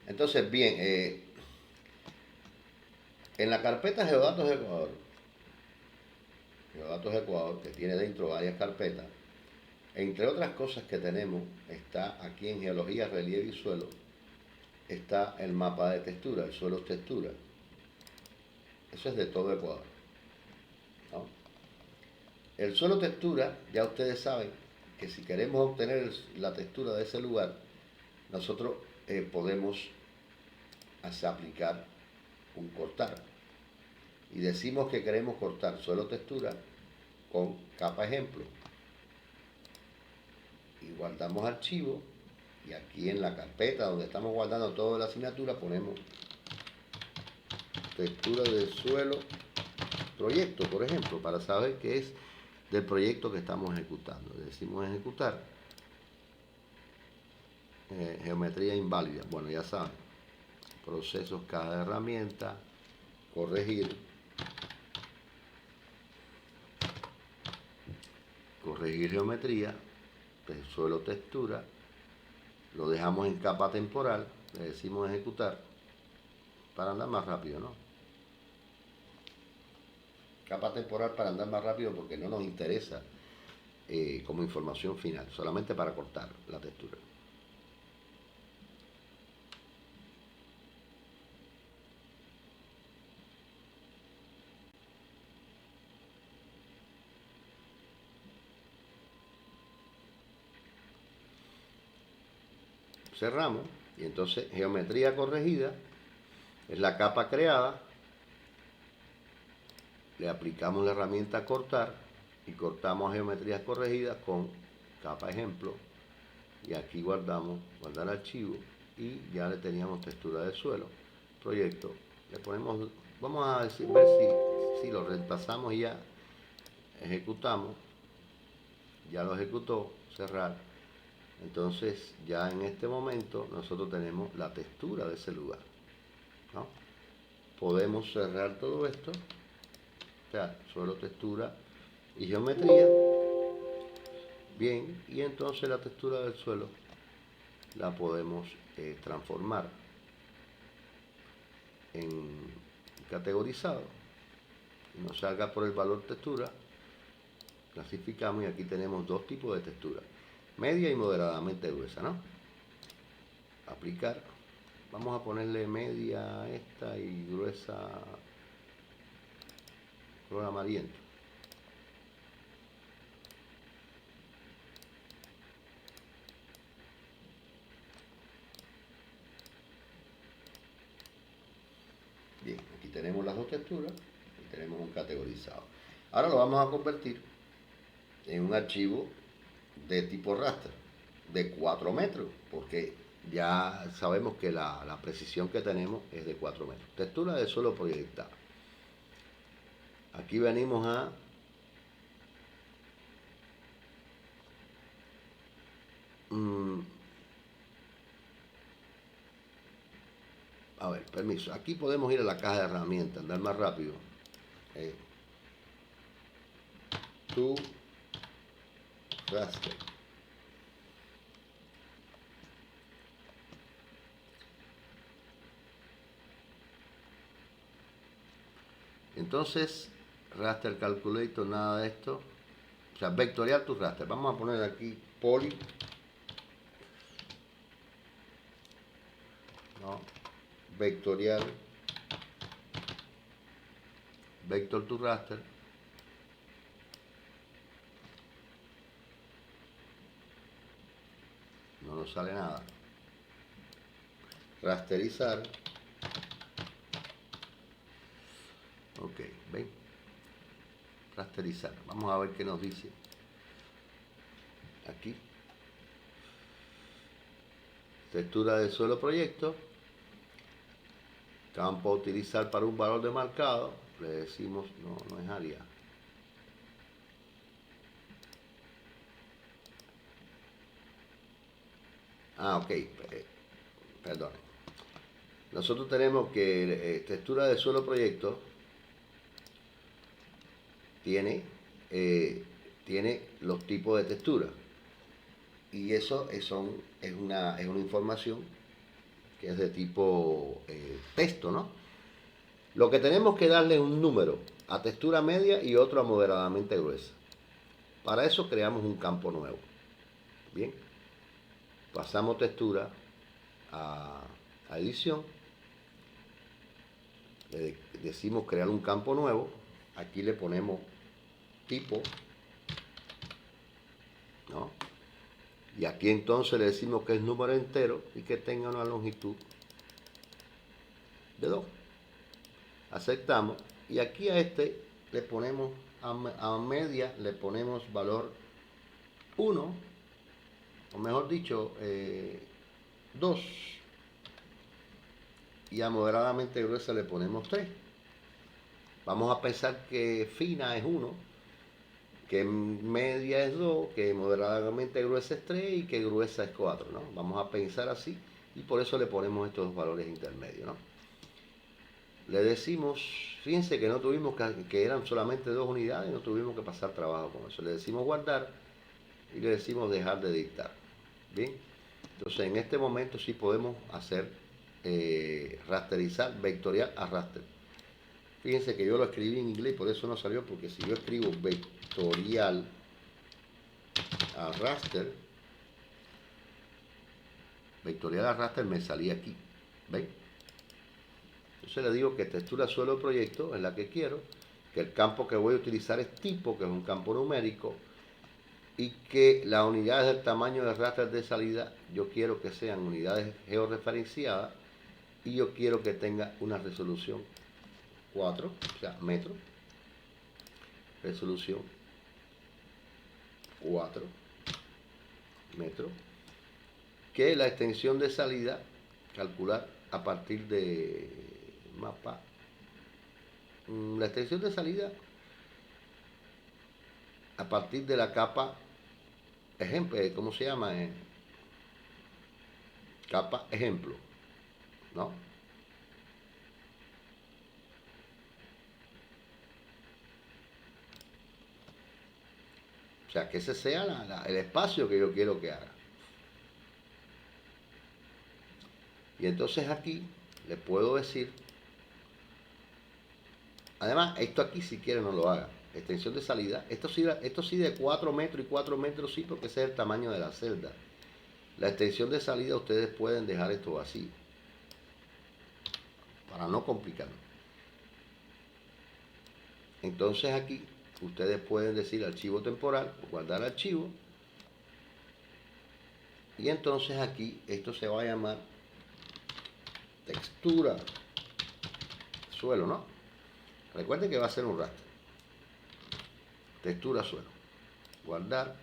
Entonces, bien, en la carpeta Geodatos Ecuador, Geodatos Ecuador, que tiene dentro varias carpetas, entre otras cosas que tenemos, está aquí en Geología, Relieve y Suelo, está el mapa de textura, el suelo textura. Eso es de todo Ecuador, ¿no? El suelo textura, ya ustedes saben que si queremos obtener la textura de ese lugar, nosotros podemos aplicar un cortar. Y decimos que queremos cortar suelo textura con capa ejemplo. Y guardamos archivo. Y aquí en la carpeta donde estamos guardando toda la asignatura ponemos textura de suelo proyecto, por ejemplo, para saber qué es del proyecto que estamos ejecutando. Decimos ejecutar. Geometría inválida. Bueno, ya saben. Procesos, cada herramienta. Corregir. Corregir geometría. Suelo textura. Lo dejamos en capa temporal. Le decimos ejecutar. Para andar más rápido, ¿no? Capa temporal para andar más rápido porque no nos interesa como información final, solamente para cortar la textura. Cerramos y entonces geometría corregida es la capa creada. Le aplicamos la herramienta cortar y cortamos geometrías corregidas con capa ejemplo y aquí guardamos, guardar archivo y ya le teníamos textura de suelo, proyecto, le ponemos, vamos a decir, ver si lo reemplazamos y ya ejecutamos, ya lo ejecutó, cerrar. Entonces ya en este momento nosotros tenemos la textura de ese lugar, ¿no? Podemos cerrar todo esto, o sea, suelo, textura y geometría. Bien, y entonces la textura del suelo la podemos transformar en categorizado y nos salga por el valor textura. Clasificamos y aquí tenemos dos tipos de textura, media y moderadamente gruesa, ¿no? Aplicar, vamos a ponerle media a esta y gruesa color amarillento. Bien, aquí tenemos las dos texturas y tenemos un categorizado. Ahora lo vamos a convertir en un archivo de tipo raster de 4 metros, porque ya sabemos que la precisión que tenemos es de 4 metros. Textura de suelo proyectada. Aquí venimos a ver, permiso. Aquí podemos ir a la caja de herramientas, andar más rápido. To raster. Entonces, raster calculator, nada de esto. O sea, vectorial tu raster. Vamos a poner aquí poly. No. Vectorial. Vector to raster. No nos sale nada. Rasterizar. Ok, ven. Rasterizar. Vamos a ver qué nos dice. Aquí. Textura de suelo proyecto. Campo a utilizar para un valor de marcado. Le decimos, no es área. Ok, perdón. Nosotros tenemos que textura de suelo proyecto tiene los tipos de textura. Y eso es una información que es de tipo texto, ¿no? Lo que tenemos que darle es un número a textura media y otro a moderadamente gruesa. Para eso creamos un campo nuevo. Bien, pasamos textura a edición, le decimos crear un campo nuevo, aquí le ponemos tipo, ¿no? Y aquí entonces le decimos que es número entero y que tenga una longitud de 2. Aceptamos y aquí a este le ponemos a media, le ponemos valor 1, o mejor dicho 2, y a moderadamente gruesa le ponemos 3. Vamos a pensar que fina es 1, que media es 2, que moderadamente gruesa es 3 y que gruesa es 4, ¿no? Vamos a pensar así y por eso le ponemos estos dos valores intermedios, ¿no? Le decimos, fíjense que no tuvimos que eran solamente 2 unidades, no tuvimos que pasar trabajo con eso. Le decimos guardar y le decimos dejar de dictar. Bien, entonces en este momento sí podemos hacer rasterizar, vectorial a raster. Fíjense que yo lo escribí en inglés y por eso no salió, porque si yo escribo vectorial a raster, me salía aquí. ¿Ven? Entonces le digo que textura suelo proyecto es la que quiero, que el campo que voy a utilizar es tipo, que es un campo numérico, y que las unidades del tamaño de raster de salida yo quiero que sean unidades georreferenciadas y yo quiero que tenga una resolución 4, o sea, metro, resolución 4 metros, que la extensión de salida calcular a partir de mapa, la extensión de salida a partir de la capa ejemplo, ¿cómo se llama? Capa ejemplo, ¿no? O sea, que ese sea el espacio que yo quiero que haga. Y entonces aquí le puedo decir, además, esto aquí si quiere no lo haga. Extensión de salida, esto sí de 4 metros y 4 metros sí, porque ese es el tamaño de la celda. La extensión de salida ustedes pueden dejar esto así, para no complicarlo. Entonces aquí ustedes pueden decir archivo temporal, guardar archivo, y entonces aquí esto se va a llamar textura suelo, ¿no? Recuerden que va a ser un raster. Textura suelo. Guardar.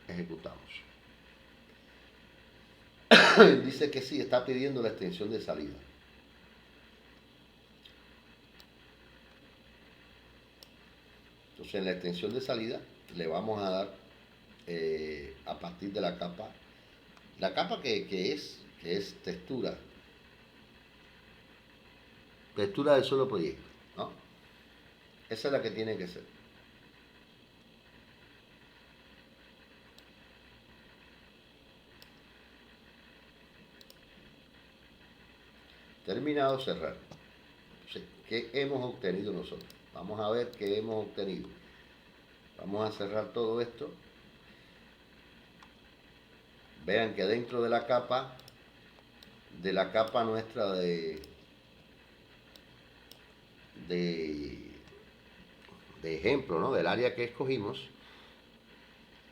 Ejecutamos. Dice que sí, está pidiendo la extensión de salida. Entonces en la extensión de salida le vamos a dar a partir de la capa que es textura del suelo proyecto, ¿no? Esa es la que tiene que ser. Terminado, cerrar. Entonces, ¿qué hemos obtenido nosotros? Vamos a ver qué hemos obtenido. Vamos a cerrar todo esto. Vean que dentro de la capa nuestra de ejemplo, ¿no? Del área que escogimos,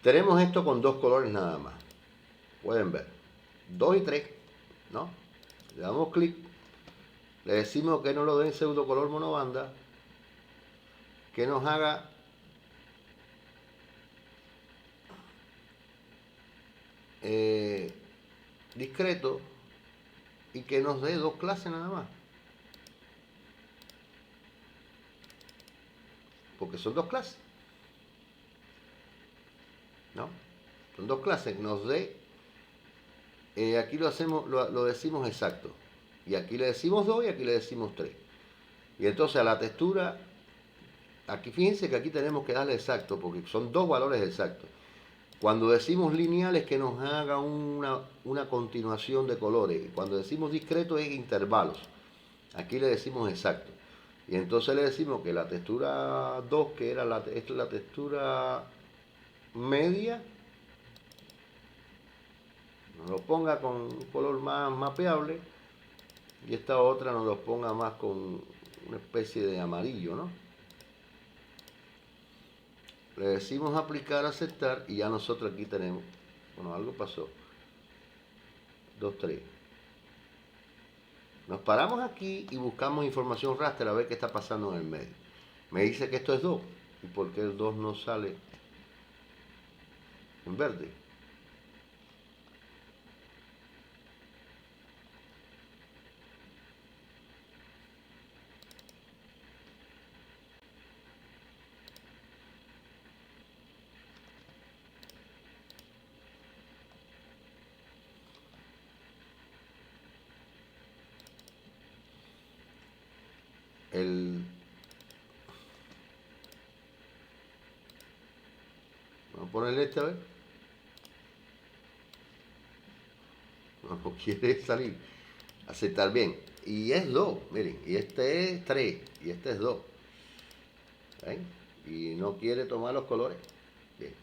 tenemos esto con 2 colores nada más. Pueden ver, 2 y 3, ¿no? Le damos clic, le decimos que nos lo den pseudo color monobanda, que nos haga discreto y que nos dé 2 clases nada más. Porque son 2 clases, ¿no? Son 2 clases, nos dé, aquí lo decimos exacto, y aquí le decimos 2 y aquí le decimos 3. Y entonces a la textura, aquí fíjense que aquí tenemos que darle exacto, porque son 2 valores exactos. Cuando decimos lineal es que nos haga una continuación de colores. Cuando decimos discreto es intervalos. Aquí le decimos exacto. Y entonces le decimos que la textura 2, que era esta es la textura media, nos lo ponga con un color más mapeable, y esta otra nos lo ponga más con una especie de amarillo, ¿no? Le decimos aplicar, aceptar, y ya nosotros aquí tenemos, bueno, algo pasó, 2, 3. Nos paramos aquí y buscamos información raster a ver qué está pasando en el medio. Me dice que esto es 2. ¿Y por qué el 2 no sale en verde? Vamos a ponerle este a ver. No quiere salir. Aceptar bien. Y es 2, miren. Y este es 3. Y este es 2. ¿Ven? Y no quiere tomar los colores. Bien.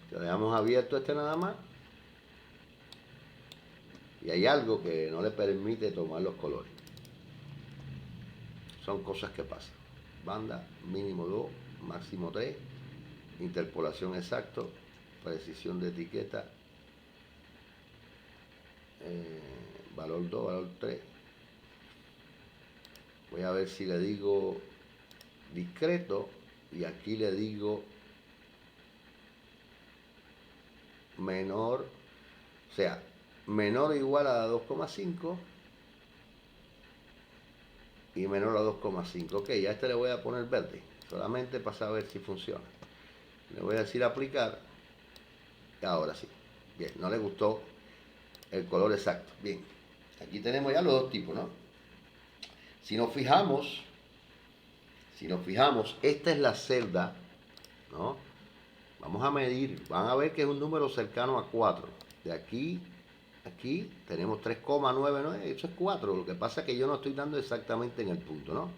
Lo dejamos abierto este nada más. Y hay algo que no le permite tomar los colores. Son cosas que pasan. Banda mínimo 2, máximo 3, interpolación exacto, precisión de etiqueta, valor 2, valor 3. Voy a ver si le digo discreto, y aquí le digo menor, o sea, menor o igual a 2,5 y menor a 2,5. Ok, ya este le voy a poner verde, solamente para saber si funciona. Le voy a decir aplicar. Ahora sí. Bien, no le gustó el color exacto. Bien, aquí tenemos ya los dos tipos, ¿no? Si nos fijamos, esta es la celda, ¿no? Vamos a medir, van a ver que es un número cercano a 4. De aquí, aquí tenemos 3,99, eso es 4. Lo que pasa es que yo no estoy dando exactamente en el punto, ¿no?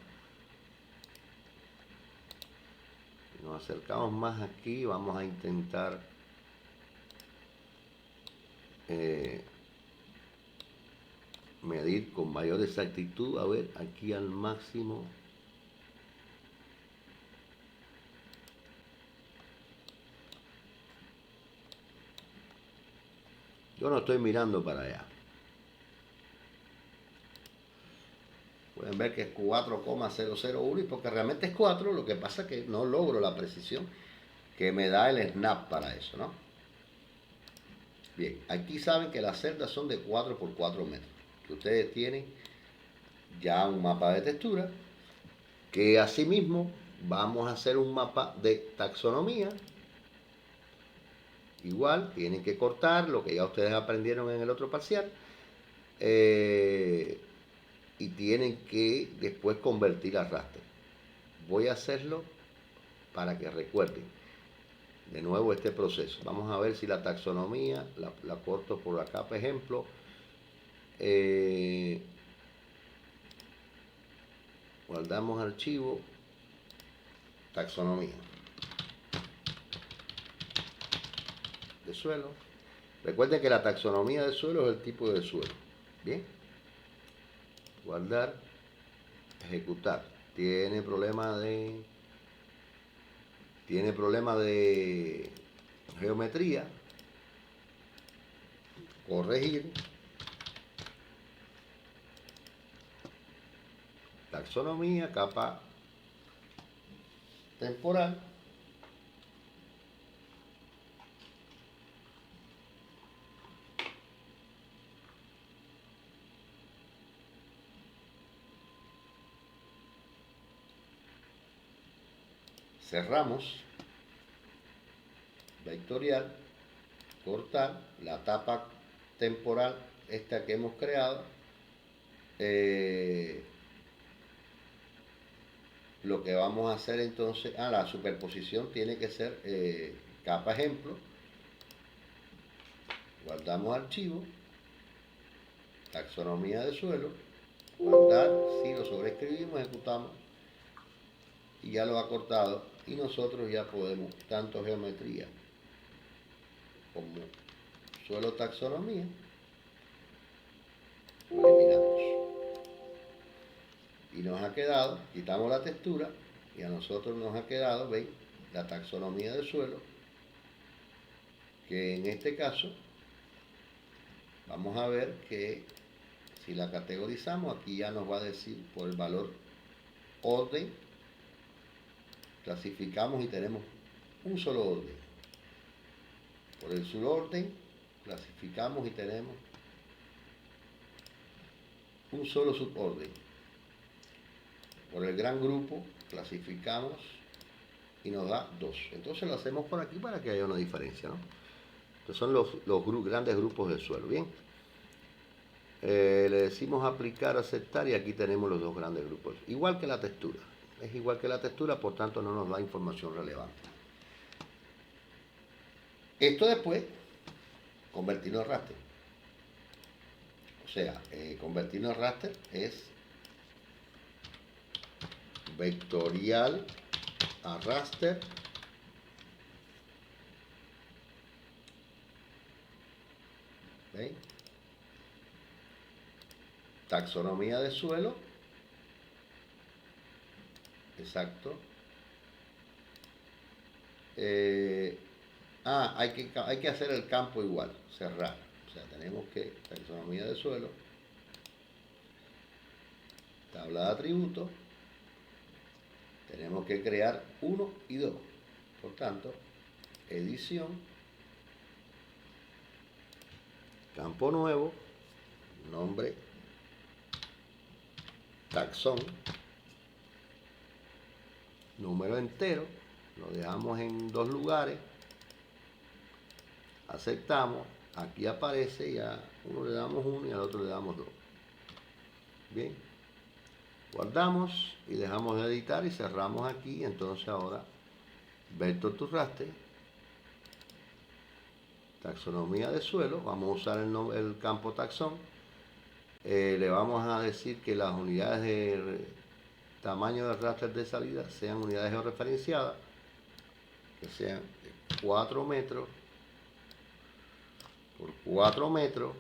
Si nos acercamos más aquí, vamos a intentar medir con mayor exactitud. A ver, aquí al máximo. Yo no estoy mirando para allá. Pueden ver que es 4,001, y porque realmente es 4, lo que pasa es que no logro la precisión que me da el snap para eso, ¿no? Bien, aquí saben que las celdas son de 4 por 4 metros, que ustedes tienen ya un mapa de textura, que asimismo vamos a hacer un mapa de taxonomía. Igual, tienen que cortar lo que ya ustedes aprendieron en el otro parcial, y tienen que después convertir a raster. Voy a hacerlo para que recuerden de nuevo este proceso. Vamos a ver si la taxonomía la corto por la capa ejemplo. Guardamos archivo, taxonomía de suelo. Recuerden que la taxonomía de suelo es el tipo de suelo. Bien, guardar, ejecutar. Tiene problema de geometría, corregir, taxonomía, capa temporal. Cerramos. vectorial, cortar la etapa temporal esta que hemos creado. Lo que vamos a hacer entonces, la superposición tiene que ser capa ejemplo, guardamos archivo, taxonomía de suelo, guardar, si lo sobreescribimos, ejecutamos y ya lo ha cortado, y nosotros ya podemos, tanto geometría como suelo taxonomía, lo eliminamos. Y nos ha quedado, quitamos la textura y a nosotros nos ha quedado, ¿veis? La taxonomía del suelo, que en este caso vamos a ver que si la categorizamos, aquí ya nos va a decir por el valor orden, clasificamos y tenemos un solo orden. Por el suborden, clasificamos y tenemos un solo suborden. Por el gran grupo, clasificamos y nos da 2. Entonces lo hacemos por aquí para que haya una diferencia, ¿no? Estos son los grandes grupos del suelo. Bien. Le decimos aplicar, aceptar y aquí tenemos los dos grandes grupos. Igual que la textura. Es igual que la textura, por tanto no nos da información relevante. Esto después, convertirlo en raster. O sea, convertirlo en raster es vectorial a raster. ¿Veis? Taxonomía de suelo. Exacto. Hay que hacer el campo igual, cerrar. O sea, tenemos que, taxonomía de suelo, tabla de atributos, tenemos que crear 1 y 2. Por tanto, edición, campo nuevo, nombre, taxón, número entero, lo dejamos en 2 lugares, aceptamos, aquí aparece, ya uno le damos 1 y al otro le damos 2. Bien, guardamos y dejamos de editar y cerramos aquí. Entonces ahora, vector to raster, taxonomía de suelo, vamos a usar el campo taxón, le vamos a decir que las unidades de tamaño del raster de salida sean unidades georreferenciadas, que sean 4 metros por 4 metros,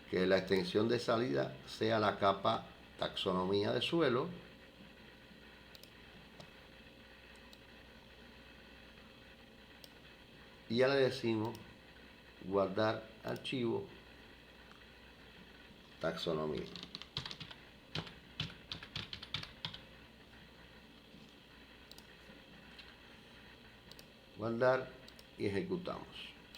que la extensión de salida sea la capa taxonomía de suelo, y ya le decimos guardar archivo taxonomía. Guardar y ejecutamos.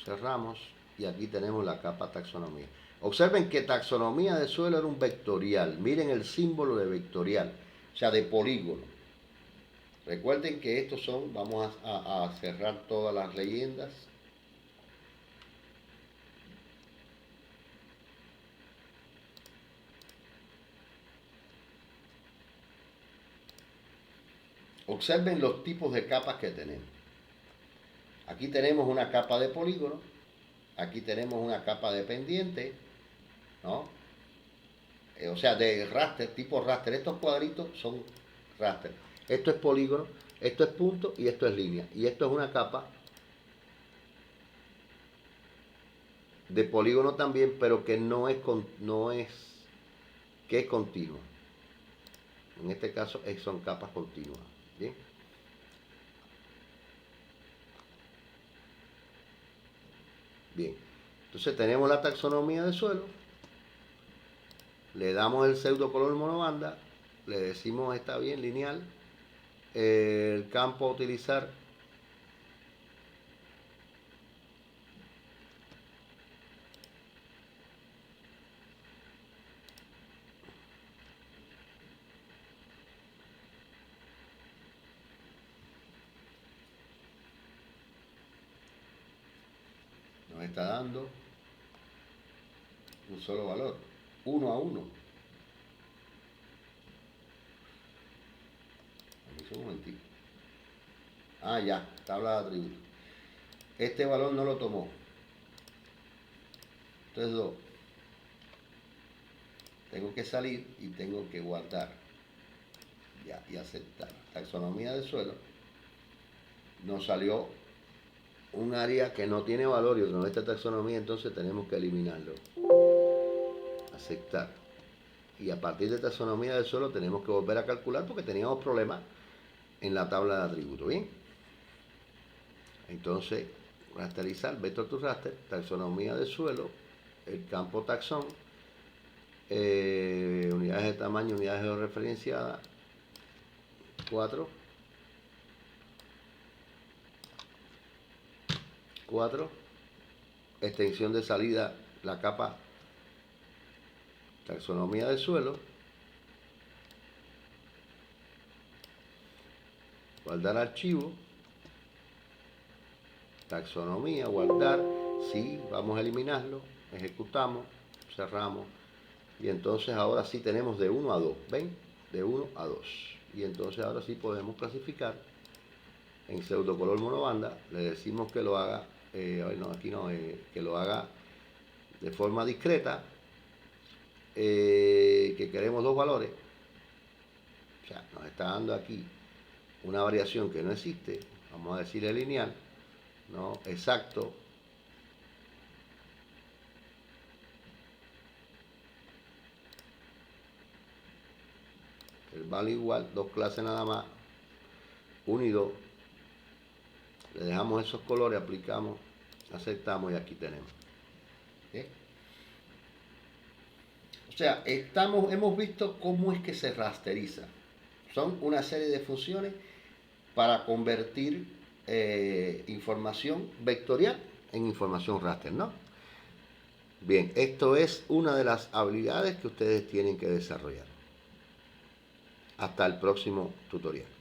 Cerramos y aquí tenemos la capa taxonomía. Observen que taxonomía de suelo era un vectorial. Miren el símbolo de vectorial, o sea, de polígono. Recuerden que estos son, vamos a cerrar todas las leyendas. Observen los tipos de capas que tenemos. Aquí tenemos una capa de polígono, aquí tenemos una capa de pendiente, ¿no? O sea, de raster, tipo raster. Estos cuadritos son raster. Esto es polígono, esto es punto y esto es línea. Y esto es una capa de polígono también, pero que que es continua. En este caso son capas continuas. ¿Bien? Bien. Entonces tenemos la taxonomía de suelo. Le damos el pseudo color monobanda. Le decimos está bien, lineal. El campo a utilizar, está dando un solo valor, 1 a 1. Un momentito. Ah, ya, tabla de atributos. Este valor no lo tomó. Entonces 2. Tengo que salir y tengo que guardar. Ya, y aceptar. Taxonomía del suelo. Nos salió un área que no tiene valor y otro no está taxonomía, entonces tenemos que eliminarlo. Aceptar. Y a partir de taxonomía del suelo tenemos que volver a calcular porque teníamos problemas en la tabla de atributos. Bien. Entonces, rasterizar, vector to raster, taxonomía del suelo, el campo taxón, unidades de tamaño, unidades georreferenciadas, 4, extensión de salida, la capa, taxonomía del suelo, guardar archivo, taxonomía, guardar, sí, vamos a eliminarlo, ejecutamos, cerramos, y entonces ahora sí tenemos de 1 a 2, ¿ven? De 1 a 2, y entonces ahora sí podemos clasificar en pseudocolor monobanda, le decimos que lo haga, no, aquí no, que lo haga de forma discreta, que queremos 2 valores, o sea, nos está dando aquí una variación que no existe, vamos a decirle lineal, no exacto, el valor igual, 2 clases nada más, 1 y 2, le dejamos esos colores, aplicamos, aceptamos y aquí tenemos. ¿Sí? O sea, hemos visto cómo es que se rasteriza. Son una serie de funciones para convertir información vectorial en información raster, ¿no? Bien, esto es una de las habilidades que ustedes tienen que desarrollar. Hasta el próximo tutorial.